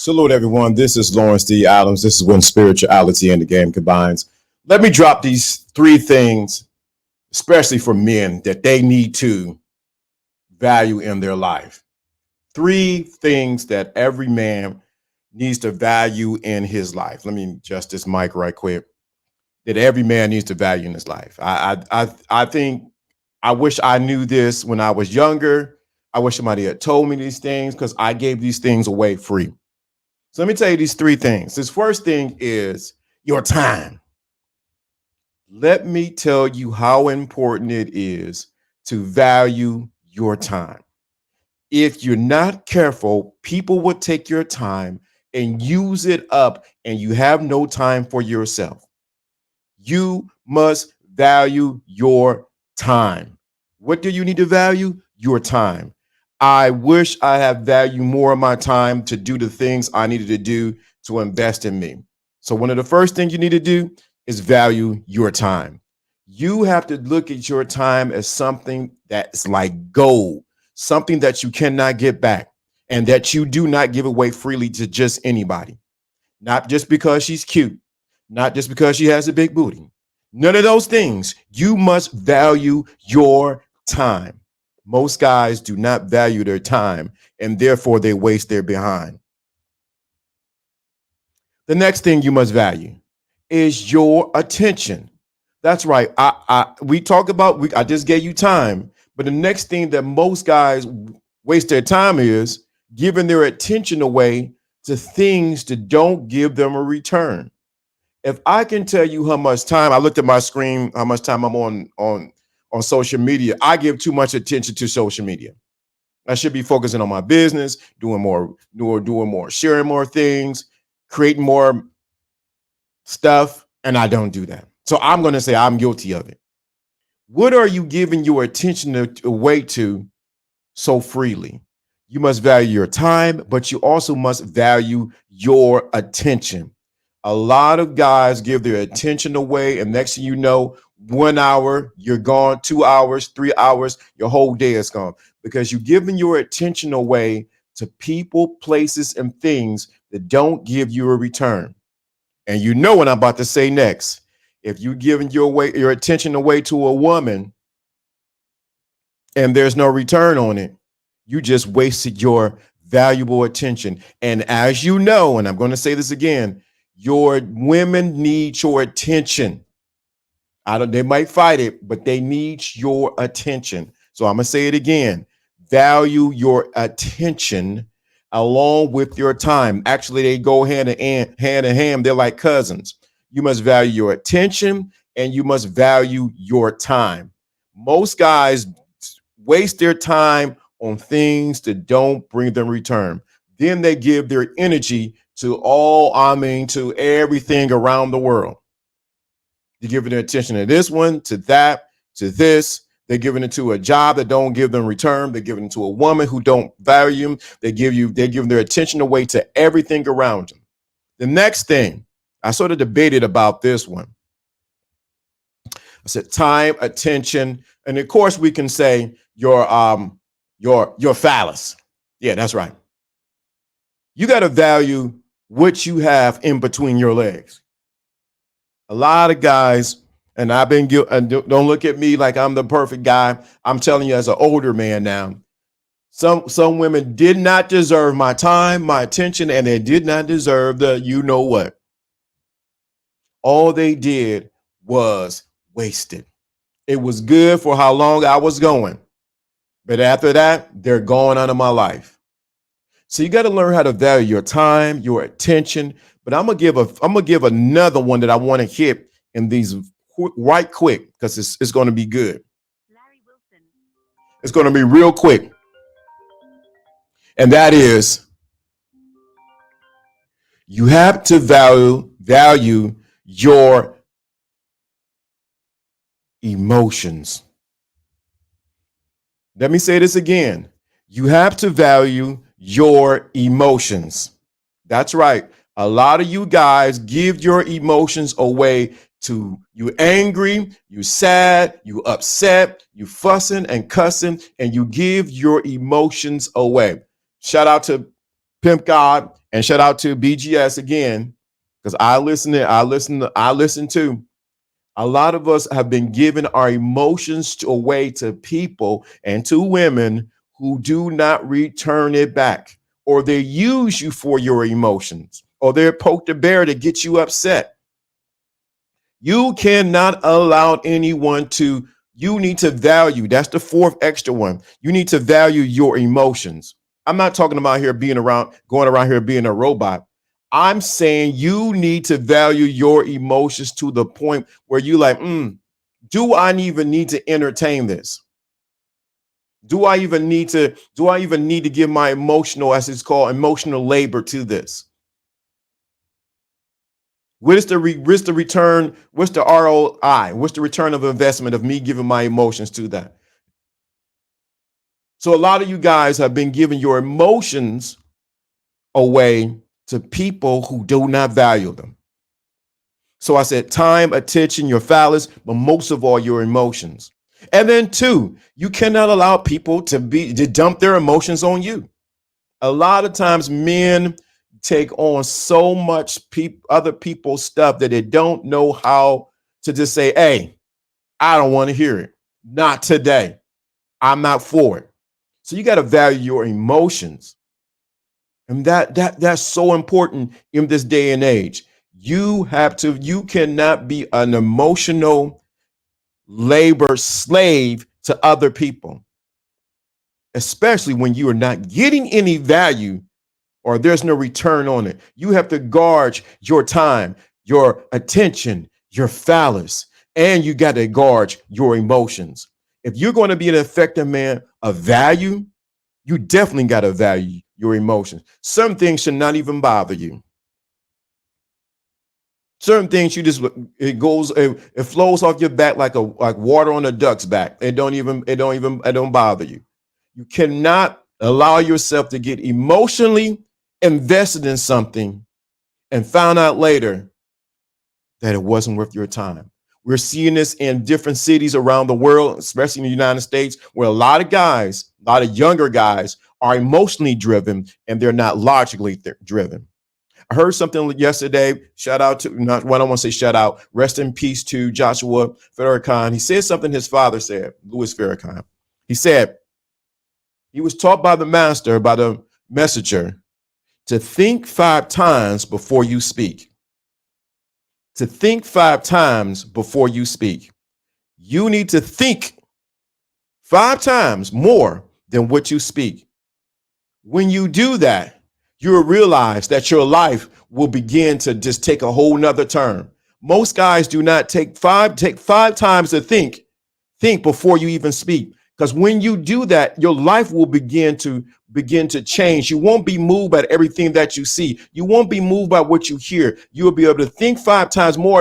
Salute everyone. This is Lawrence D. Adams. This is when spirituality and the game combines. Let me drop these three things, especially for men, that they need to value in their life. Three things that every man needs to value in his life. Let me adjust this mic right quick. That every man needs to value in his life. I think I wish I knew this when I was younger. I wish somebody had told me these things because I gave these things away free. So let me tell you these three things. This first thing is your time. Let me tell you how important it is to value your time. If you're not careful, people will take your time and use it up, and you have no time for yourself. You must value your time. What do you need to value? Your time. I wish I had valued more of my time to do the things I needed to do to invest in me. So one of the first things you need to do is value your time. You have to look at your time as something that's like gold, something that you cannot get back and that you do not give away freely to just anybody. Not just because she's cute, not just because she has a big booty. None of those things. You must value your time. Most guys do not value their time, and therefore they waste their behind. The next thing you must value is your attention. That's right. We talk about, I just gave you time, but the next thing that most guys waste their time is giving their attention away to things that don't give them a return. If I can tell you how much time I looked at my screen, how much time I'm on social media, I give too much attention to social media. I should be focusing on my business, doing more, sharing more things, creating more stuff, and I don't do that. So I'm going to say I'm guilty of it. What are you giving your attention away to so freely? You must value your time, but you also must value your attention. A lot of guys give their attention away, and next thing you know, 1 hour, you're gone, 2 hours, 3 hours, your whole day is gone because you're giving your attention away to people, places, and things that don't give you a return. And you know what I'm about to say next. If you're giving your attention away to a woman and there's no return on it, you just wasted your valuable attention. And as you know, and I'm going to say this again, your women need your attention. They might fight it, but they need your attention. So I'm going to say it again. Value your attention along with your time. Actually, they go hand in hand. They're like cousins. You must value your attention and you must value your time. Most guys waste their time on things that don't bring them return. Then they give their energy to to everything around the world. They're giving their attention to this one, to that, to this. They're giving it to a job that don't give them return. They're giving it to a woman who don't value them. They're giving their attention away to everything around them. The next thing, I sort of debated about this one. I said time, attention, and of course we can say your phallus. Yeah, that's right. You got to value what you have in between your legs. A lot of guys, and don't look at me like I'm the perfect guy. I'm telling you as an older man now, some women did not deserve my time, my attention, and they did not deserve the you know what. All they did was waste it. It was good for how long I was going. But after that, they're gone out of my life. So you got to learn how to value your time, your attention. But I'm gonna give another one that I want to hit in these right quick because it's going to be good. It's going to be real quick, and that is you have to value your emotions. Let me say this again. You have to value your emotions. That's right. A lot of you guys give your emotions away to you angry, you sad, you upset, you fussing and cussing, and you give your emotions away. Shout out to Pimp God And shout out to BGS again, because I listen too. A lot of us have been giving our emotions away to people and to women who do not return it back, or they use you for your emotions, or they're poke the bear to get you upset. You cannot allow anyone to, you need to value. That's the fourth extra one. You need to value your emotions. I'm not talking about going around here being a robot. I'm saying you need to value your emotions to the point where you like, do I even need to entertain this? Do I even need to give my emotional, as it's called, emotional labor to this? What's the return? What's the ROI? What's the return of investment of me giving my emotions to that? So a lot of you guys have been giving your emotions away to people who do not value them. So I said time, attention, your phallus, but most of all, your emotions. And then two, you cannot allow people to dump their emotions on you. A lot of times men take on so much other people's stuff that they don't know how to just say, hey, I don't want to hear it. Not today. I'm not for it. So you got to value your emotions. And that's so important in this day and age. You cannot be an emotional labor slave to other people, especially when you are not getting any value or there's no return on it. You have to guard your time, your attention, your phallus, and you got to guard your emotions. If you're going to be an effective man of value, you definitely got to value your emotions. Some things should not even bother you. Certain things it flows off your back like water on a duck's back. It don't bother you. You cannot allow yourself to get emotionally invested in something and found out later that it wasn't worth your time. We're seeing this in different cities around the world, especially in the United States, where a lot of younger guys are emotionally driven and they're not logically driven. I heard something yesterday. Shout out to, not what I want to say, shout out, rest in peace to Joshua Farrakhan. He said something his father said, Louis Farrakhan. He said he was taught by the master, by the messenger, to think 5 times before you speak. To think 5 times before you speak. You need to think 5 times more than what you speak. When you do that, you'll realize that your life will begin to just take a whole nother turn. Most guys do not take five times to think before you even speak. Because when you do that, your life will begin to change. You won't be moved by everything that you see. You won't be moved by what you hear. You will be able to think 5 times more